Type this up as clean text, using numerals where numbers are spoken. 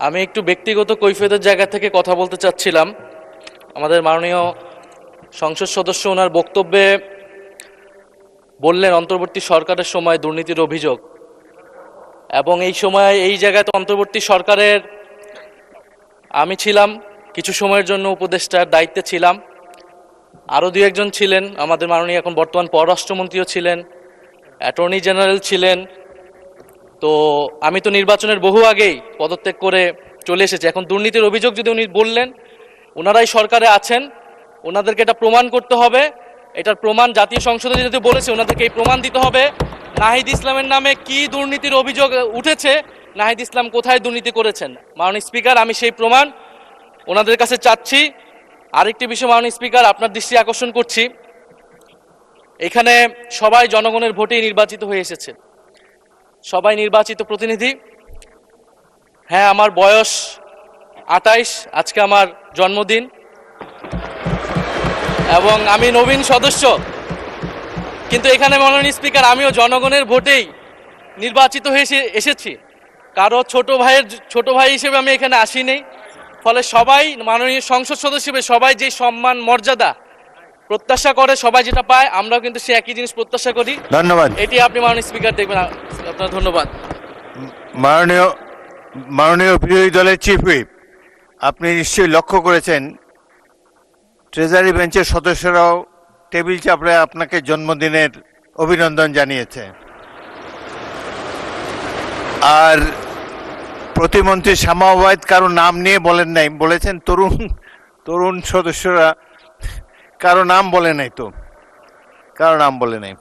আমি একটু ব্যক্তিগত কৈফিয়তের জায়গা থেকে কথা বলতে চাচ্ছিলাম। আমাদের মাননীয় সংসদ সদস্য ওনার বক্তব্যে বললেন অন্তর্বর্তী সরকারের সময় দুর্নীতির অভিযোগ, এবং এই সময় এই জায়গায় তো অন্তর্বর্তী সরকারের আমি ছিলাম, কিছু সময়ের জন্য উপদেষ্টার দায়িত্বে ছিলাম, আরও দু একজন ছিলেন, আমাদের মাননীয় এখন বর্তমান পররাষ্ট্রমন্ত্রীও ছিলেন, অ্যাটর্নি জেনারেল ছিলেন। তো আমি তো নির্বাচনের বহু আগেই পদত্যাগ করে চলে এসেছি। এখন দুর্নীতির অভিযোগ যদি উনি বললেন, ওনারাই সরকারে আছেন, ওনাদেরকে এটা প্রমাণ করতে হবে। এটার প্রমাণ জাতীয় সংসদে যেহেতু বলেছে, ওনাদেরকে এই প্রমাণ দিতে হবে নাহিদ ইসলামের নামে কি দুর্নীতির অভিযোগ উঠেছে, নাহিদ ইসলাম কোথায় দুর্নীতি করেছেন। মাননীয় স্পিকার, আমি সেই প্রমাণ ওনাদের কাছে চাচ্ছি। আরেকটি বিষয় মাননীয় স্পিকার, আপনার দৃষ্টি আকর্ষণ করছি, এখানে সবাই জনগণের ভোটেই নির্বাচিত হয়ে এসেছে, সবাই নির্বাচিত প্রতিনিধি। হ্যাঁ, আমার বয়স 28, আজকে আমার জন্মদিন, এবং আমি নবীন সদস্য, কিন্তু এখানে মাননীয় স্পিকার আমিও জনগণের ভোটেই নির্বাচিত হয়ে এসেছি। কারো ছোট ভাই হিসেবে আমি এখানে আসিনি। ফলে সবাই মাননীয় সংসদ সদস্য হিসেবে সবাই যে সম্মান মর্যাদা প্রত্যাশা করে, সবাই যেটা পায়, আমরাও কিন্তু সে একই জিনিস প্রত্যাশা করি। ধন্যবাদ। এটি আপনি মাননীয় স্পিকার দেখবেন। আপনার ধন্যবাদ। মাননীয় বিরোধী দলের চিফ হুইপ, আপনি নিশ্চয়ই লক্ষ্য করেছেন ট্রেজারি বেঞ্চের সদস্যরাও টেবিল চাপড়ে আপনাকে জন্মদিনের অভিনন্দন জানিয়েছে। আর প্রতিমন্ত্রী শামা ওবায়দ কারো নাম নিয়ে বলেন নাই, বলেছেন তরুণ সদস্যরা, কারো নাম বলে নাই, কারো নাম বলে নাই।